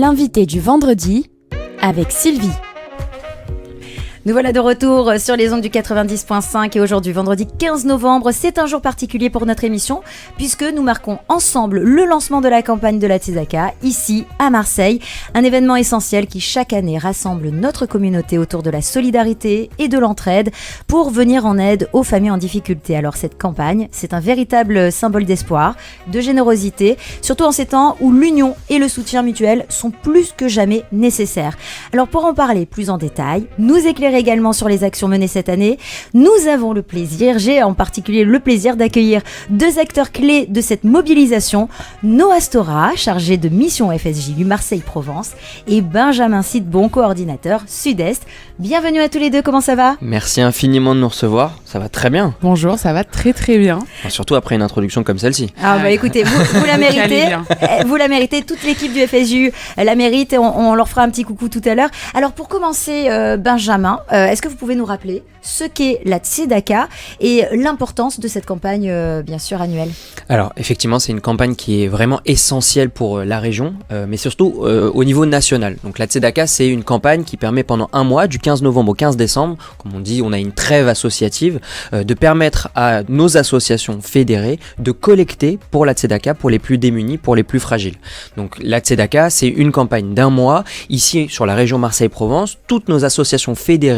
L'invité du vendredi avec Sylvie. Nous voilà de retour sur les ondes du 90.5 et aujourd'hui, vendredi 15 novembre, c'est un jour particulier pour notre émission puisque nous marquons ensemble le lancement de la campagne de la Tzedaka ici à Marseille, un événement essentiel qui chaque année rassemble notre communauté autour de la solidarité et de l'entraide pour venir en aide aux familles en difficulté. Alors cette campagne, c'est un véritable symbole d'espoir, de générosité, surtout en ces temps où l'union et le soutien mutuel sont plus que jamais nécessaires. Alors pour en parler plus en détail, nous éclairer également sur les actions menées cette année, nous avons le plaisir, j'ai en particulier le plaisir d'accueillir deux acteurs clés de cette mobilisation, Noah Stora, chargé de mission FSJU Marseille-Provence, et Benjamin Sidbon, coordinateur Sud-Est. Bienvenue à tous les deux, comment ça va ? Merci infiniment de nous recevoir, ça va très bien. Bonjour, ça va très très bien. Enfin, surtout après une introduction comme celle-ci. Ah bah écoutez, vous la méritez, vous la méritez, toute l'équipe du FSJU la mérite, et on leur fera un petit coucou tout à l'heure. Alors pour commencer, Benjamin, est-ce que vous pouvez nous rappeler ce qu'est la Tzedaka et l'importance de cette campagne, bien sûr, annuelle ? Alors, effectivement, c'est une campagne qui est vraiment essentielle pour la région, mais surtout au niveau national. Donc la Tzedaka, c'est une campagne qui permet pendant un mois, du 15 novembre au 15 décembre, comme on dit, on a une trêve associative, de permettre à nos associations fédérées de collecter pour la Tzedaka, pour les plus démunis, pour les plus fragiles. Donc la Tzedaka, c'est une campagne d'un mois. Ici, sur la région Marseille-Provence, toutes nos associations fédérées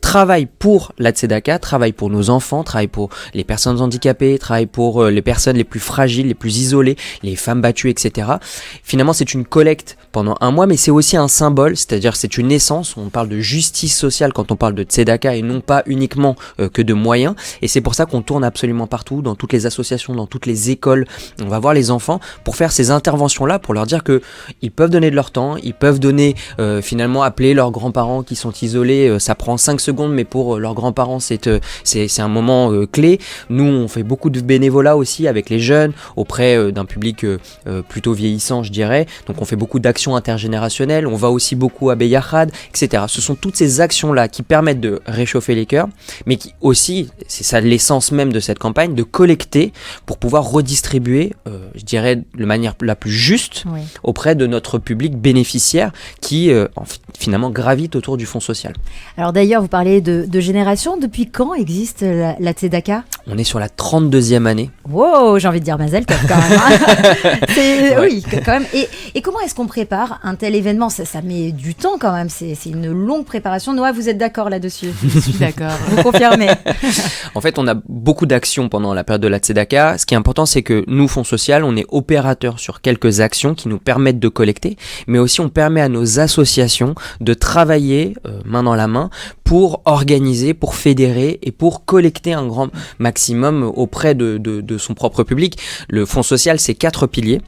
travaillent pour la Tzedaka, travaillent pour nos enfants, travaillent pour les personnes handicapées, travaillent pour les personnes les plus fragiles, les plus isolées, les femmes battues, etc. Finalement, c'est une collecte pendant un mois, mais c'est aussi un symbole, c'est-à-dire c'est une essence. On parle de justice sociale quand on parle de Tzedaka et non pas uniquement que de moyens. Et c'est pour ça qu'on tourne absolument partout, dans toutes les associations, dans toutes les écoles. On va voir les enfants pour faire ces interventions-là, pour leur dire qu'ils peuvent donner de leur temps, ils peuvent donner, finalement, appeler leurs grands-parents qui sont isolés. Ça prend 5 secondes, mais pour leurs grands-parents, c'est un moment clé. Nous, on fait beaucoup de bénévolat aussi avec les jeunes, auprès d'un public plutôt vieillissant, je dirais. Donc, on fait beaucoup d'actions intergénérationnelles. On va aussi beaucoup à Beyachad, etc. Ce sont toutes ces actions-là qui permettent de réchauffer les cœurs, mais qui aussi, c'est ça l'essence même de cette campagne, de collecter pour pouvoir redistribuer, je dirais, de manière la plus juste auprès de notre public bénéficiaire qui, finalement, gravite autour du fonds social. Alors d'ailleurs, vous parlez de génération. Depuis quand existe la Tzedaka ? On est sur la 32e année. Wow, j'ai envie de dire Mazel Tov quand même. Hein. Oui, quand même. Et comment est-ce qu'on prépare un tel événement ? Ça met du temps quand même. C'est une longue préparation. Noah, vous êtes d'accord là-dessus ? Je suis d'accord. Vous confirmez ? En fait, on a beaucoup d'actions pendant la période de la Tzedaka. Ce qui est important, c'est que nous, Fonds Social, on est opérateurs sur quelques actions qui nous permettent de collecter, mais aussi on permet à nos associations de travailler main dans la main pour organiser, pour fédérer et pour collecter un grand maximum auprès de son propre public. Le Fonds Social, c'est 4 piliers,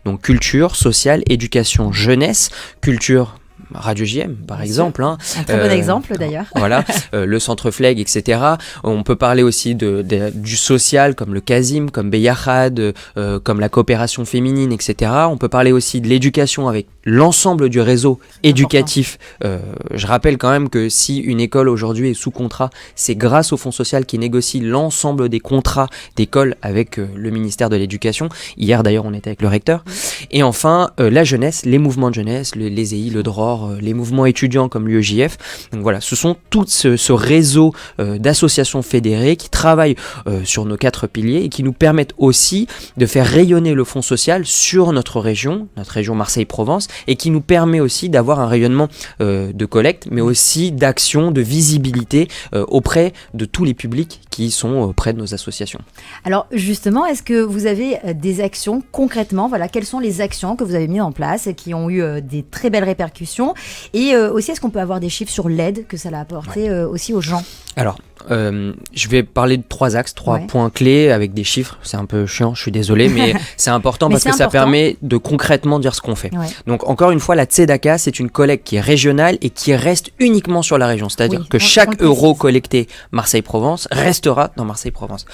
donc culture, sociale, éducation, jeunesse. Culture, Radio JM par exemple. Hein. Un très bon exemple d'ailleurs. Voilà, le centre Fleg, etc. On peut parler aussi du social comme le Kazim, comme Beyachad, comme la coopération féminine, etc. On peut parler aussi de l'éducation avec l'ensemble du réseau éducatif. Je rappelle quand même que si une école aujourd'hui est sous contrat, c'est grâce au Fonds Social qui négocie l'ensemble des contrats d'école avec le ministère de l'Éducation. Hier d'ailleurs on était avec le recteur. Et enfin la jeunesse, les mouvements de jeunesse, les EI, le DROR, les mouvements étudiants comme l'UEJF. Donc voilà, ce sont tout ce réseau d'associations fédérées qui travaillent sur nos 4 piliers et qui nous permettent aussi de faire rayonner le Fonds Social sur notre région Marseille-Provence, et qui nous permet aussi d'avoir un rayonnement de collecte, mais aussi d'action, de visibilité auprès de tous les publics qui sont auprès de nos associations. Alors justement, est-ce que vous avez des actions concrètement ? Voilà, quelles sont les actions que vous avez mises en place et qui ont eu des très belles répercussions ? Et aussi, est-ce qu'on peut avoir des chiffres sur l'aide que ça a apporté aussi aux gens ? Alors, je vais parler de 3 axes, 3 points clés avec des chiffres. C'est un peu chiant, je suis désolé, mais c'est important parce que ça permet de concrètement dire ce qu'on fait. Ouais. Donc, encore une fois, la Tzedaka, c'est une collecte qui est régionale et qui reste uniquement sur la région. C'est-à-dire que chaque euro collecté Marseille-Provence restera dans Marseille-Provence.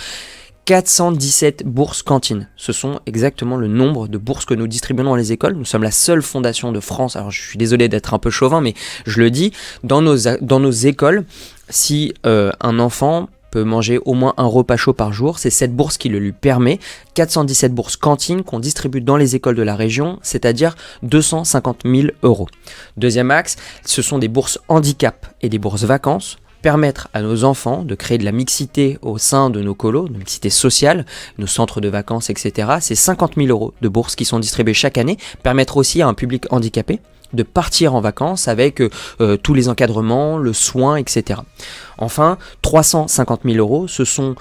417 bourses cantines. Ce sont exactement le nombre de bourses que nous distribuons dans les écoles. Nous sommes la seule fondation de France. Alors, je suis désolé d'être un peu chauvin, mais je le dis. Dans nos écoles, si un enfant peut manger au moins un repas chaud par jour. C'est cette bourse qui le lui permet. 417 bourses cantines qu'on distribue dans les écoles de la région, c'est-à-dire 250 000 €. Deuxième axe, ce sont des bourses handicap et des bourses vacances. Permettre à nos enfants de créer de la mixité au sein de nos colos, de mixité sociale, nos centres de vacances, etc. C'est 50 000 € de bourses qui sont distribuées chaque année. Permettre aussi à un public handicapé de partir en vacances avec tous les encadrements, le soin, etc. Enfin, 350 000 €, ce sont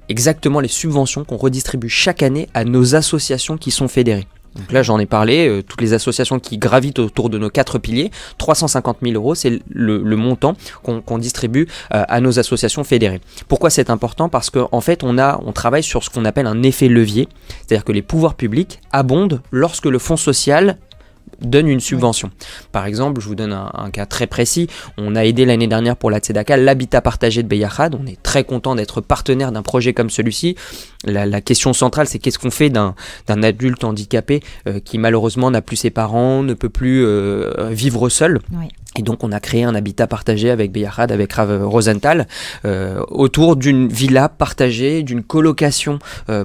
exactement les subventions qu'on redistribue chaque année à nos associations qui sont fédérées. Donc là, j'en ai parlé, toutes les associations qui gravitent autour de nos 4 piliers, 350 000 €, c'est le montant qu'on distribue à nos associations fédérées. Pourquoi c'est important ? Parce qu'en fait, on travaille sur ce qu'on appelle un effet levier, c'est-à-dire que les pouvoirs publics abondent lorsque le fonds social donne une subvention. Oui. Par exemple, je vous donne un cas très précis. On a aidé l'année dernière pour la Tzedaka l'habitat partagé de Beyachad. On est très content d'être partenaire d'un projet comme celui-ci. La question centrale, c'est qu'est-ce qu'on fait d'un adulte handicapé qui malheureusement n'a plus ses parents, ne peut plus vivre seul. Oui. Et donc on a créé un habitat partagé avec Beyachad, avec Rav Rosenthal, autour d'une villa partagée, d'une colocation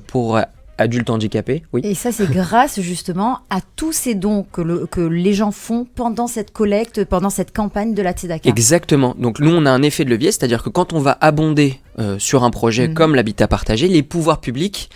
pour adultes handicapés, oui. Et ça, c'est grâce justement à tous ces dons que les gens font pendant cette collecte, pendant cette campagne de la Tzedaka. Exactement. Donc nous, on a un effet de levier, c'est-à-dire que quand on va abonder sur un projet comme l'habitat partagé, les pouvoirs publics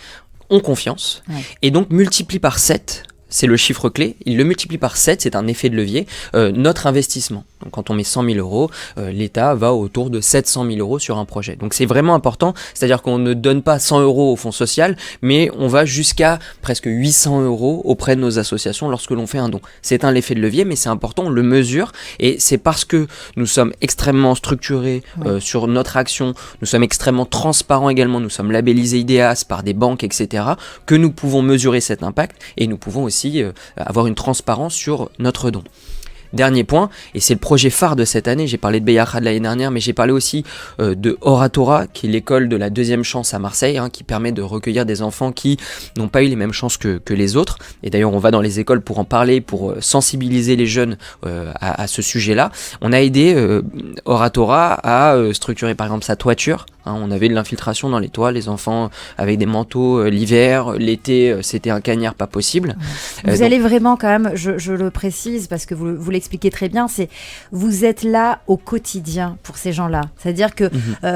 ont confiance et donc multiplient par 7. C'est le chiffre clé, il le multiplie par 7, c'est un effet de levier, notre investissement. Donc quand on met 100 000 €, l'État va autour de 700 000 € sur un projet. Donc c'est vraiment important, c'est-à-dire qu'on ne donne pas 100 € au fonds social, mais on va jusqu'à presque 800 € auprès de nos associations lorsque l'on fait un don. C'est un effet de levier, mais c'est important, on le mesure, et c'est parce que nous sommes extrêmement structurés sur notre action, nous sommes extrêmement transparents également, nous sommes labellisés IDEAS par des banques, etc., que nous pouvons mesurer cet impact, et nous pouvons aussi avoir une transparence sur notre don. Dernier point, et c'est le projet phare de cette année, j'ai parlé de Beyachad l'année dernière, mais j'ai parlé aussi de Oratora, qui est l'école de la deuxième chance à Marseille, qui permet de recueillir des enfants qui n'ont pas eu les mêmes chances que les autres. Et d'ailleurs, on va dans les écoles pour en parler, pour sensibiliser les jeunes à ce sujet-là. On a aidé Oratora à structurer par exemple sa toiture. On avait de l'infiltration dans les toits, les enfants avec des manteaux l'hiver, l'été c'était un cagnard pas possible. Vous allez vraiment quand même, je le précise parce que vous l'expliquez très bien, vous êtes là au quotidien pour ces gens-là. C'est-à-dire que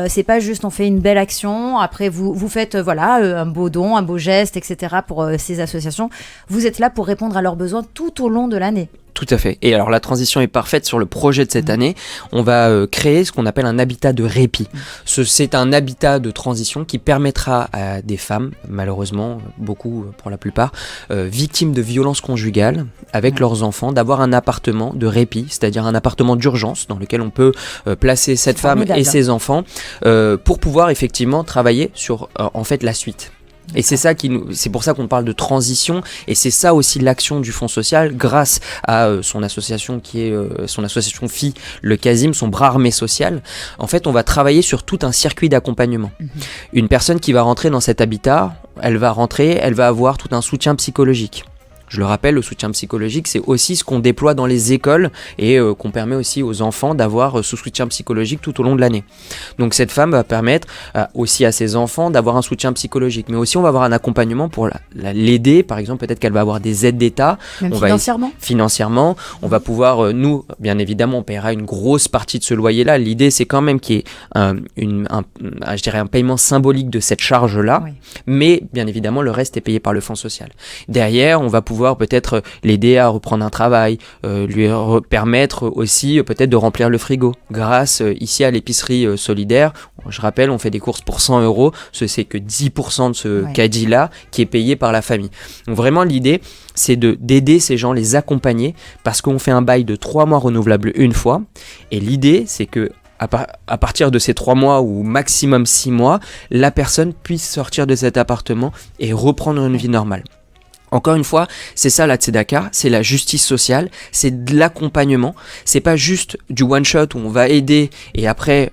c'est pas juste on fait une belle action, après vous faites un beau don, un beau geste, etc. pour ces associations. Vous êtes là pour répondre à leurs besoins tout au long de l'année. Tout à fait. Et alors la transition est parfaite sur le projet de cette année. On va créer ce qu'on appelle un habitat de répit. C'est un habitat de transition qui permettra à des femmes, malheureusement, beaucoup pour la plupart, victimes de violences conjugales avec leurs enfants, d'avoir un appartement de répit, c'est-à-dire un appartement d'urgence dans lequel on peut placer cette femme et ses enfants pour pouvoir effectivement travailler sur en fait la suite. Et c'est pour ça qu'on parle de transition, et c'est ça aussi l'action du Fonds social, grâce à son association qui est son association FI, le CASIM, son bras armé social. En fait, on va travailler sur tout un circuit d'accompagnement. Une personne qui va rentrer dans cet habitat, elle va avoir tout un soutien psychologique. Je le rappelle, le soutien psychologique, c'est aussi ce qu'on déploie dans les écoles et qu'on permet aussi aux enfants d'avoir ce soutien psychologique tout au long de l'année. Donc cette femme va permettre aussi à ses enfants d'avoir un soutien psychologique, mais aussi on va avoir un accompagnement pour l'aider. Par exemple, peut-être qu'elle va avoir des aides d'État. Même financièrement. Financièrement, on va pouvoir, nous, bien évidemment, on paiera une grosse partie de ce loyer-là. L'idée, c'est quand même qu'il y ait un paiement symbolique de cette charge-là, mais bien évidemment, le reste est payé par le Fonds social. Derrière, on va pouvoir peut-être l'aider à reprendre un travail, lui permettre aussi peut-être de remplir le frigo grâce ici à l'épicerie solidaire. Je rappelle, on fait des courses pour 100 €, c'est que 10% de ce caddie-là qui est payé par la famille. Donc vraiment l'idée, c'est d'aider ces gens, les accompagner, parce qu'on fait un bail de 3 mois renouvelable une fois, et l'idée c'est que à partir de ces 3 mois ou maximum 6 mois, la personne puisse sortir de cet appartement et reprendre une vie normale. Encore une fois, c'est ça la Tzedaka, c'est la justice sociale, c'est de l'accompagnement, c'est pas juste du one shot où on va aider et après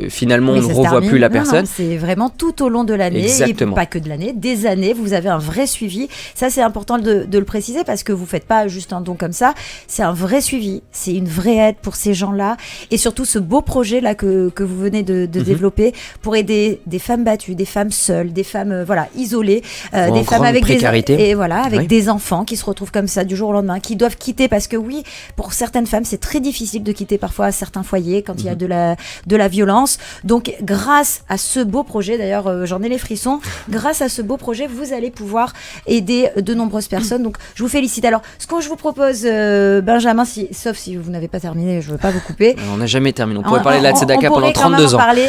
finalement Oui, on ne ça se revoit termine. plus la Non, personne. non, c'est vraiment tout au long de l'année, Exactement. et pas que de l'année, des années, vous avez un vrai suivi. Ça, c'est important de le préciser parce que vous faites pas juste un don comme ça, c'est un vrai suivi, c'est une vraie aide pour ces gens-là et surtout ce beau projet là que vous venez de développer pour aider des femmes battues, des femmes seules, des femmes isolées, en des femmes grande avec précarité. avec Oui. des enfants qui se retrouvent comme ça du jour au lendemain, qui doivent quitter parce que oui, pour certaines femmes, c'est très difficile de quitter parfois certains foyers quand il y a de la violence. Donc, grâce à ce beau projet, d'ailleurs, j'en ai les frissons, grâce à ce beau projet, vous allez pouvoir aider de nombreuses personnes. Donc, je vous félicite. Alors, ce que je vous propose, Benjamin, sauf si vous n'avez pas terminé, je ne veux pas vous couper. On n'a jamais terminé, on pourrait parler de la Tzedaka pendant 32 On pourrait ans. quand même en parler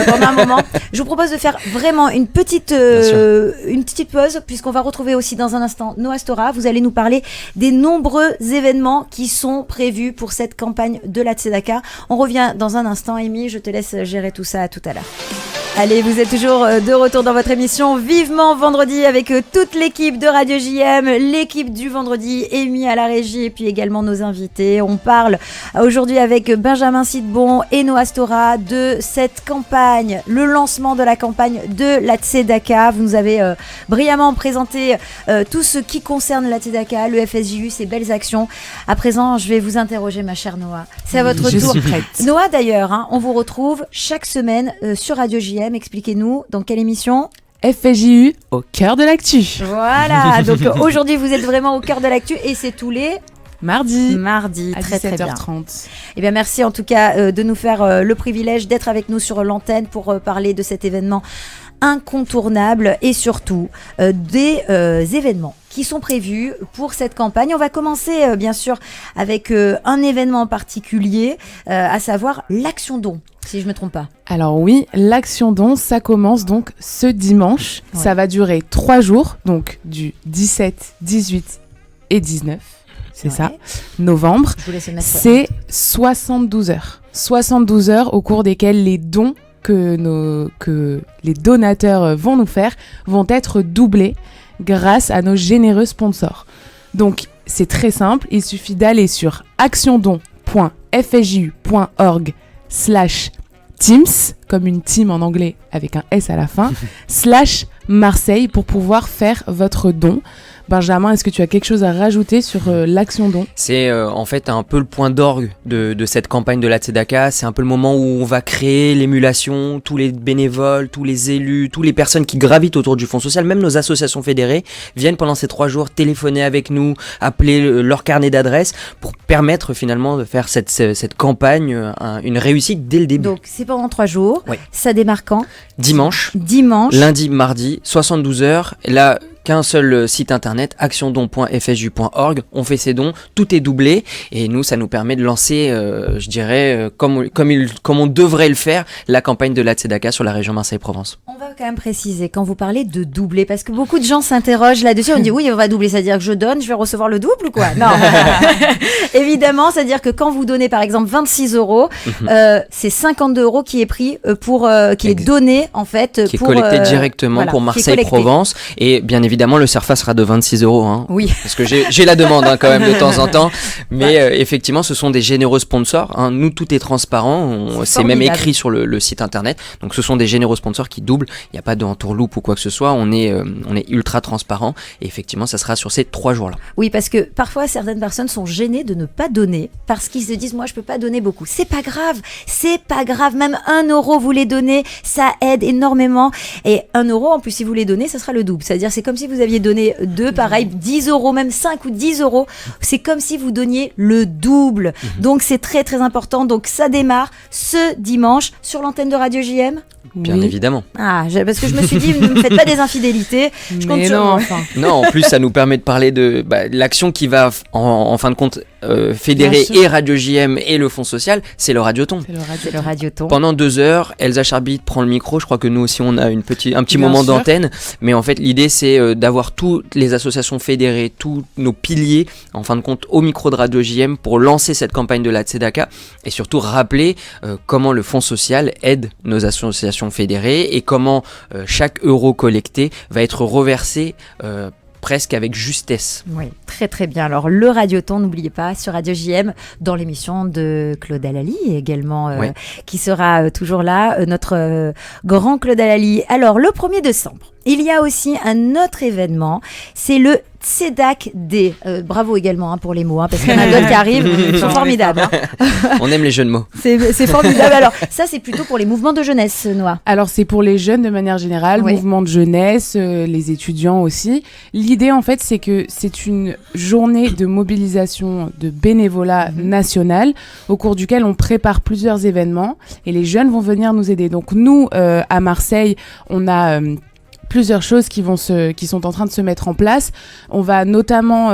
pendant un moment. Je vous propose de faire vraiment une petite pause, puisqu'on va retrouver aussi dans un instant Noah Stora. Vous allez nous parler des nombreux événements qui sont prévus pour cette campagne de la Tzedaka. On revient dans un instant. Amy, je te laisse gérer tout ça. À tout à l'heure. Allez, vous êtes toujours de retour dans votre émission Vivement Vendredi avec toute l'équipe de Radio JM, l'équipe du vendredi, Amy à la régie et puis également nos invités. On parle aujourd'hui avec Benjamin Sidbon et Noah Stora de cette campagne, le lancement de la campagne de la Tzedaka. Vous nous avez brillamment présenté tout ce qui concerne la Tzedaka, le FSJU, ces belles actions. À présent, je vais vous interroger, ma chère Noah. C'est à votre Je tour. suis prête. Noah, d'ailleurs, on vous retrouve chaque semaine sur Radio JM. Expliquez-nous dans quelle émission. FSJU au cœur de l'actu. Voilà, donc aujourd'hui vous êtes vraiment au cœur de l'actu et c'est tous les Mardis mardis. à Très très bien. 17h30. Eh bien merci en tout cas de nous faire le privilège d'être avec nous sur l'antenne pour parler de cet événement incontournable et surtout des événements qui sont prévus pour cette campagne. On va commencer bien sûr avec un événement en particulier, à savoir l'Action Don, si je ne me trompe pas. Alors oui, l'Action Don, ça commence donc ce dimanche. Ouais. Ça va durer 3 jours, donc du 17, 18 et 19, c'est ça, Ouais. novembre. Je vous laisse mettre. C'est 72 heures. 72 heures au cours desquelles les dons que les donateurs vont nous faire vont être doublés grâce à nos généreux sponsors. Donc, c'est très simple. Il suffit d'aller sur actiondon.fju.org/teams, comme une team en anglais avec un S à la fin, /Marseille pour pouvoir faire votre don. Benjamin, est-ce que tu as quelque chose à rajouter sur l'Action Don ? C'est en fait un peu le point d'orgue de cette campagne de la Tzedaka. C'est un peu le moment où on va créer l'émulation, tous les bénévoles, tous les élus, toutes les personnes qui gravitent autour du Fonds social, même nos associations fédérées, viennent pendant ces 3 jours téléphoner avec nous, appeler leur carnet d'adresses pour permettre finalement de faire cette campagne une réussite dès le début. Donc c'est pendant 3 jours. Oui. Ça démarre quand ? Dimanche, Dimanche. lundi, mardi, 72 heures. Là, qu'un seul site internet, actiondon.fju.org. On fait ses dons, tout est doublé et nous, ça nous permet de lancer, je dirais, comme on devrait le faire, la campagne de la Tzedaka sur la région Marseille-Provence. On va quand même préciser quand vous parlez de doubler, parce que beaucoup de gens s'interrogent là-dessus. On dit oui, on va doubler, c'est-à-dire que je donne, je vais recevoir le double ou quoi ? Non. Évidemment, c'est-à-dire que quand vous donnez par exemple 26 €, c'est 52 € qui est pris qui est donné en fait Qui est pour collecté directement voilà, pour qui est collecté. Marseille-Provence. Et bien évidemment, le CERFA sera de 26 €. Hein, Oui. parce que j'ai la demande quand même de temps en temps. Mais effectivement, ce sont des généreux sponsors. Hein. Nous, tout est transparent. C'est même formidable. écrit sur le site internet. Donc, ce sont des généreux sponsors qui doublent. Il n'y a pas d'entourloupe ou quoi que ce soit. On est ultra transparent. Et effectivement, ça sera sur ces 3 jours-là. Oui, parce que parfois certaines personnes sont gênées de ne pas donner parce qu'ils se disent moi je peux pas donner beaucoup. C'est pas grave, même 1 € vous les donnez, ça aide énormément. Et 1 € en plus si vous les donnez, ça sera le double. C'est-à-dire c'est comme si vous aviez donné 2, pareil, 10 €, même 5 ou 10 €. C'est comme si vous donniez le double. Donc c'est très très important. Donc ça démarre ce dimanche sur l'antenne de Radio JM. Bien évidemment. Ah, parce que je me suis dit ne me faites pas des infidélités. Je compte Mais sur non, vous. enfin. Non, en plus, ça nous permet de parler de l'action qui va, en fin de compte, fédérer Bien sûr. et Radio JM et le Fonds social, c'est le Radioton. C'est le radio. C'est le radioton. Pendant 2 heures, Elsa Charbit prend le micro. Je crois que nous aussi, on a un petit Bien moment sûr. d'antenne. Mais en fait, l'idée, c'est d'avoir toutes les associations fédérées, tous nos piliers, en fin de compte, au micro de Radio JM pour lancer cette campagne de la Tzedaka et surtout rappeler comment le Fonds social aide nos associations fédérées et comment chaque euro collecté va être reversé presque avec justesse. Oui, très très bien. Alors le Radioton, n'oubliez pas, sur Radio JM, dans l'émission de Claude Alali également, qui sera toujours là, notre grand Claude Alali. Alors le 1er décembre, il y a aussi un autre événement, c'est le Tzedaka Day. Bravo également pour les mots, parce qu'il y en a d'autres qui arrivent, ils sont formidables. On aime les jeux de mots. C'est formidable. Alors ça, c'est plutôt pour les mouvements de jeunesse, Noah. Alors c'est pour les jeunes de manière générale, mouvement de jeunesse, les étudiants aussi. L'idée en fait, c'est que c'est une journée de mobilisation de bénévolat national au cours duquel on prépare plusieurs événements et les jeunes vont venir nous aider. Donc nous, à Marseille, on a plusieurs choses qui sont en train de se mettre en place. On va notamment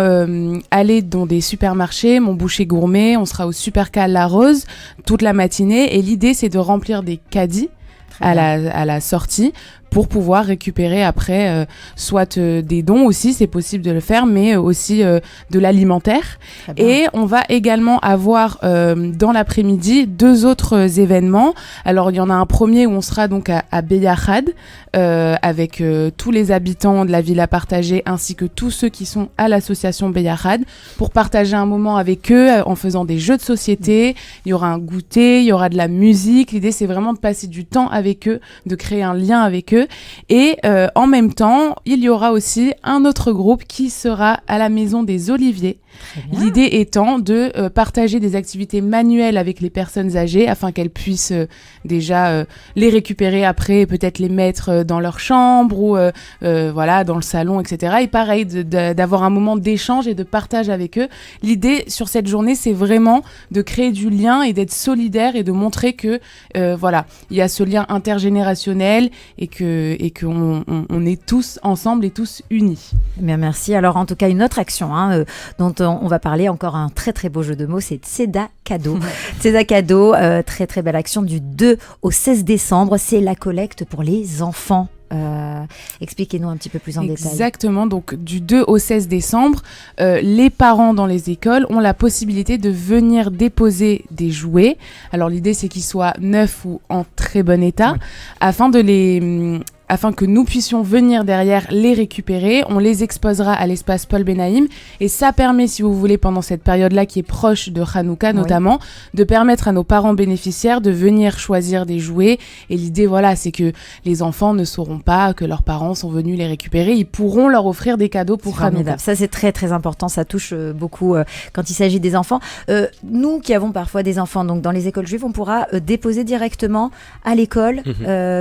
aller dans des supermarchés, Mon Boucher Gourmet, on sera au Supercal La Rose toute la matinée et l'idée c'est de remplir des caddies à la sortie pour pouvoir récupérer après soit des dons aussi, c'est possible de le faire, mais aussi de l'alimentaire. Et on va également avoir dans l'après-midi 2 autres événements. Alors il y en a un premier où on sera donc à Beyahad avec tous les habitants de la Villa Partagée ainsi que tous ceux qui sont à l'association Beyahad pour partager un moment avec eux en faisant des jeux de société. Il y aura un goûter, il y aura de la musique. L'idée c'est vraiment de passer du temps avec eux, de créer un lien avec eux. Et en même temps, il y aura aussi un autre groupe qui sera à la Maison des Oliviers. L'idée étant de partager des activités manuelles avec les personnes âgées afin qu'elles puissent déjà les récupérer après, peut-être les mettre dans leur chambre ou voilà, dans le salon, etc. Et pareil, d'avoir un moment d'échange et de partage avec eux. L'idée sur cette journée, c'est vraiment de créer du lien et d'être solidaire et de montrer que voilà, il y a ce lien intergénérationnel et qu'on est tous ensemble et tous unis. Bien, merci. Alors en tout cas, une autre action dont on va parler, encore un très très beau jeu de mots, c'est Tzedaka Day. Tzedaka Day, très très belle action du 2 au 16 décembre, c'est la collecte pour les enfants. Expliquez-nous un petit peu plus en détail. Exactement, donc du 2 au 16 décembre, les parents dans les écoles ont la possibilité de venir déposer des jouets. Alors l'idée c'est qu'ils soient neufs ou en très bon état, afin que nous puissions venir derrière les récupérer. On les exposera à l'espace Paul Benaïm et ça permet, si vous voulez, pendant cette période-là qui est proche de Hanouka notamment, de permettre à nos parents bénéficiaires de venir choisir des jouets. Et l'idée, voilà, c'est que les enfants ne sauront pas que leurs parents sont venus les récupérer. Ils pourront leur offrir des cadeaux pour Hanouka. Ça, c'est très très important. Ça touche beaucoup quand il s'agit des enfants. Nous qui avons parfois des enfants donc dans les écoles juives, on pourra déposer directement à l'école,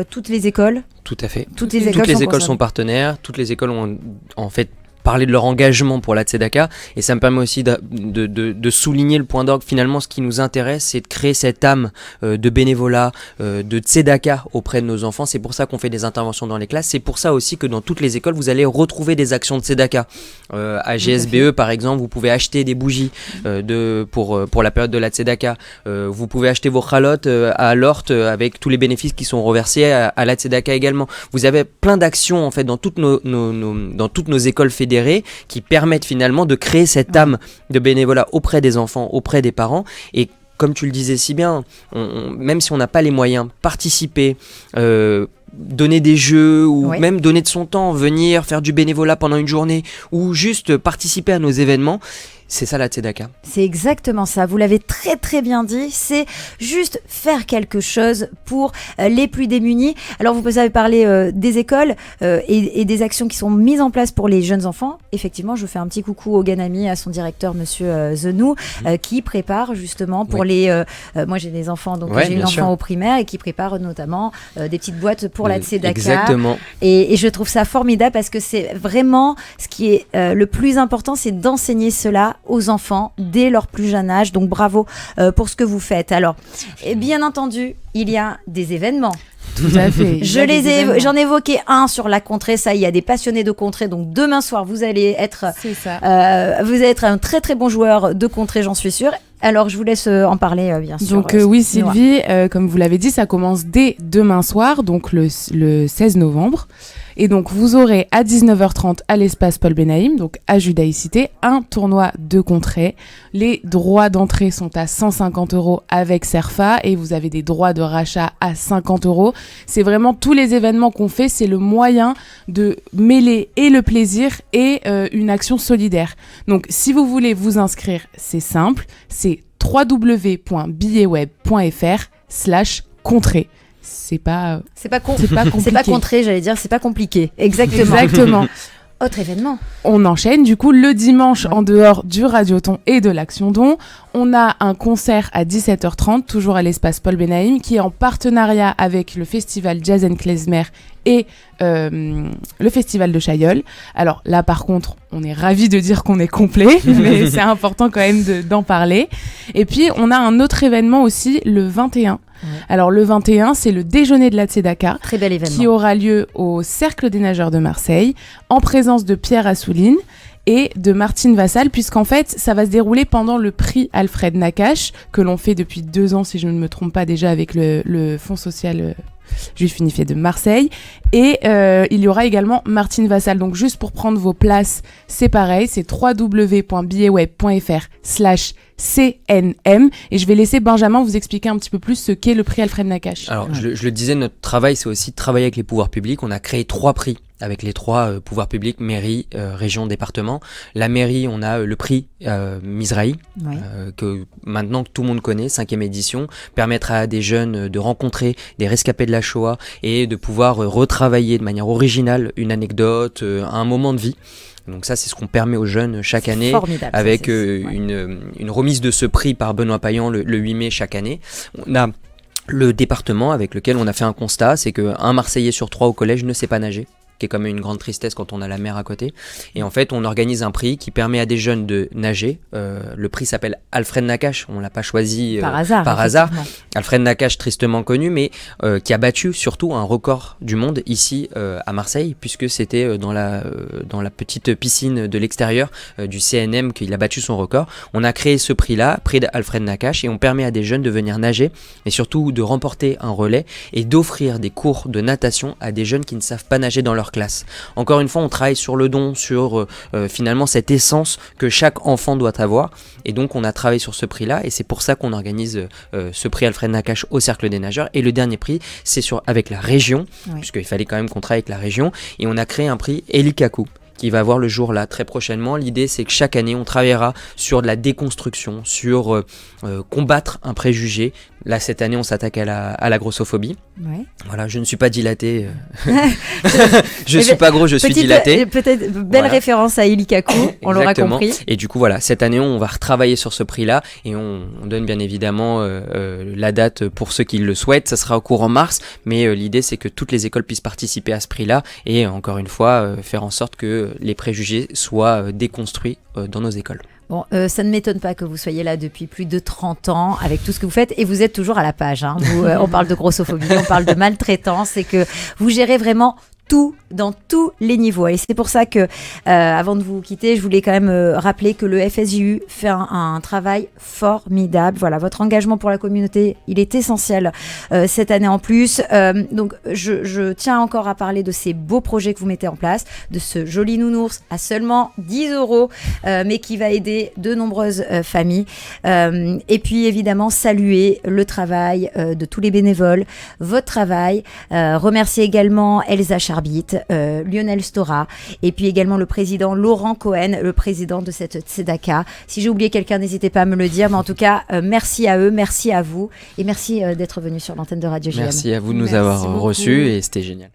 toutes les écoles. Tout à fait. Toutes les écoles sont partenaires, toutes les écoles ont en fait parler de leur engagement pour la Tzedaka et ça me permet aussi de souligner le point d'orgue. Finalement, ce qui nous intéresse, c'est de créer cette âme de bénévolat, de Tzedaka auprès de nos enfants. C'est pour ça qu'on fait des interventions dans les classes. C'est pour ça aussi que dans toutes les écoles, vous allez retrouver des actions de Tzedaka. À GSBE, par exemple, vous pouvez acheter des bougies pour la période de la Tzedaka. Vous pouvez acheter vos chalotes à l'Hort avec tous les bénéfices qui sont reversés à la Tzedaka également. Vous avez plein d'actions en fait dans toutes nos écoles fédérées qui permettent finalement de créer cette âme de bénévolat auprès des enfants, auprès des parents. Et comme tu le disais si bien, même si on n'a pas les moyens, participer, donner des jeux ou même donner de son temps, venir faire du bénévolat pendant une journée ou juste participer à nos événements, c'est ça la Tzedaka. C'est exactement ça, vous l'avez très très bien dit, c'est juste faire quelque chose pour les plus démunis. Alors vous avez parlé des écoles et des actions qui sont mises en place pour les jeunes enfants. Effectivement, je fais un petit coucou au Ganami, à son directeur monsieur Zenou, qui prépare justement pour les... moi j'ai des enfants, donc j'ai une enfant au primaire et qui prépare notamment des petites boîtes pour la Tzedaka. Exactement. Et je trouve ça formidable parce que c'est vraiment ce qui est le plus important, c'est d'enseigner cela aux enfants dès leur plus jeune âge. Donc bravo pour ce que vous faites. Alors, bien entendu, il y a des événements. Tout à fait. J'en ai évoqué un sur la contrée. Ça, il y a des passionnés de contrée. Donc demain soir, vous allez être un très très bon joueur de contrée, j'en suis sûre. Alors, je vous laisse en parler, bien sûr. Donc oui, Sylvie, comme vous l'avez dit, ça commence dès demain soir, donc le 16 novembre. Et donc, vous aurez à 19h30 à l'espace Paul Benaïm, donc à Judaïcité, un tournoi de contrées. Les droits d'entrée sont à 150 € avec Cerfa et vous avez des droits de rachat à 50 €. C'est vraiment tous les événements qu'on fait, c'est le moyen de mêler et le plaisir et une action solidaire. Donc, si vous voulez vous inscrire, c'est simple, c'est www.billetweb.fr/contrées. C'est pas compliqué. Contré, j'allais dire, c'est pas compliqué. Exactement. Autre événement. On enchaîne du coup le dimanche en dehors du Radioton et de l'Action Don. On a un concert à 17h30, toujours à l'espace Paul Benaïm, qui est en partenariat avec le festival Jazz & Klezmer et le festival de Chailleul. Alors là par contre, on est ravis de dire qu'on est complet, mais c'est important quand même d'en parler. Et puis on a un autre événement aussi le 21. Alors le 21, c'est le déjeuner de la Tzedaka, très bel événement, qui aura lieu au Cercle des Nageurs de Marseille, en présence de Pierre Assouline et de Martine Vassal, puisqu'en fait, ça va se dérouler pendant le prix Alfred Nakache, que l'on fait depuis 2 ans, si je ne me trompe pas, déjà avec le Fonds social Juif unifié de Marseille. Et il y aura également Martine Vassal. Donc juste pour prendre vos places, c'est pareil, c'est www.billetweb.fr/CNM. Et je vais laisser Benjamin vous expliquer un petit peu plus ce qu'est le prix Alfred Nakache. Alors, je le disais, notre travail, c'est aussi de travailler avec les pouvoirs publics. On a créé 3 prix avec les 3 pouvoirs publics, mairie, région, département. La mairie, on a le prix Mizrahi, que maintenant que tout le monde connaît, 5e édition, permettra à des jeunes de rencontrer des rescapés de la Shoah et de pouvoir retravailler de manière originale une anecdote, un moment de vie. Donc ça, c'est ce qu'on permet aux jeunes chaque année, avec une remise de ce prix par Benoît Payan le 8 mai chaque année. On a le département avec lequel on a fait un constat, c'est qu'un Marseillais sur 3 au collège ne sait pas nager, qui est quand même une grande tristesse quand on a la mer à côté. Et en fait, on organise un prix qui permet à des jeunes de nager. Le prix s'appelle Alfred Nakache, on ne l'a pas choisi par hasard. Alfred Nakache, tristement connu, mais qui a battu surtout un record du monde ici à Marseille, puisque c'était dans la petite piscine de l'extérieur du CNM qu'il a battu son record. On a créé ce prix-là, prix d'Alfred Nakache, et on permet à des jeunes de venir nager, et surtout de remporter un relais, et d'offrir des cours de natation à des jeunes qui ne savent pas nager dans leur classe. Encore une fois, on travaille sur le don, sur finalement cette essence que chaque enfant doit avoir, et donc on a travaillé sur ce prix-là, et c'est pour ça qu'on organise ce prix Alfred Nakache au Cercle des Nageurs. Et le dernier prix, c'est avec la région, puisqu'il fallait quand même qu'on travaille avec la région, et on a créé un prix Eli Kakou, qui va voir le jour là très prochainement. L'idée, c'est que chaque année on travaillera sur de la déconstruction, sur combattre un préjugé. Là, cette année, on s'attaque à la grossophobie. Voilà, je ne suis pas dilaté. Je ne suis pas gros, je suis dilaté. Peut-être belle référence à Eli Kakou, on l'aura compris. Et du coup, voilà, cette année, on va retravailler sur ce prix-là et on donne bien évidemment la date pour ceux qui le souhaitent. Ça sera au courant mars, mais l'idée, c'est que toutes les écoles puissent participer à ce prix-là et encore une fois, faire en sorte que les préjugés soient déconstruits dans nos écoles. Bon, ça ne m'étonne pas que vous soyez là depuis plus de 30 ans avec tout ce que vous faites et vous êtes toujours à la page. Hein. On parle de grossophobie, on parle de maltraitance et que vous gérez vraiment tout dans tous les niveaux. Et c'est pour ça que, avant de vous quitter, je voulais quand même rappeler que le FSJU fait un travail formidable. Voilà, votre engagement pour la communauté, il est essentiel cette année en plus. Donc, je tiens encore à parler de ces beaux projets que vous mettez en place, de ce joli nounours à seulement 10 €, mais qui va aider de nombreuses familles. Et puis, évidemment, saluer le travail de tous les bénévoles, votre travail. Remercier également Elsa Charbit, Lionel Stora et puis également le président Laurent Cohen, le président de cette Tzedaka. Si j'ai oublié quelqu'un, n'hésitez pas à me le dire, mais en tout cas, merci à eux, merci à vous et merci d'être venu sur l'antenne de Radio JM. Merci à vous de nous avoir reçus et c'était génial.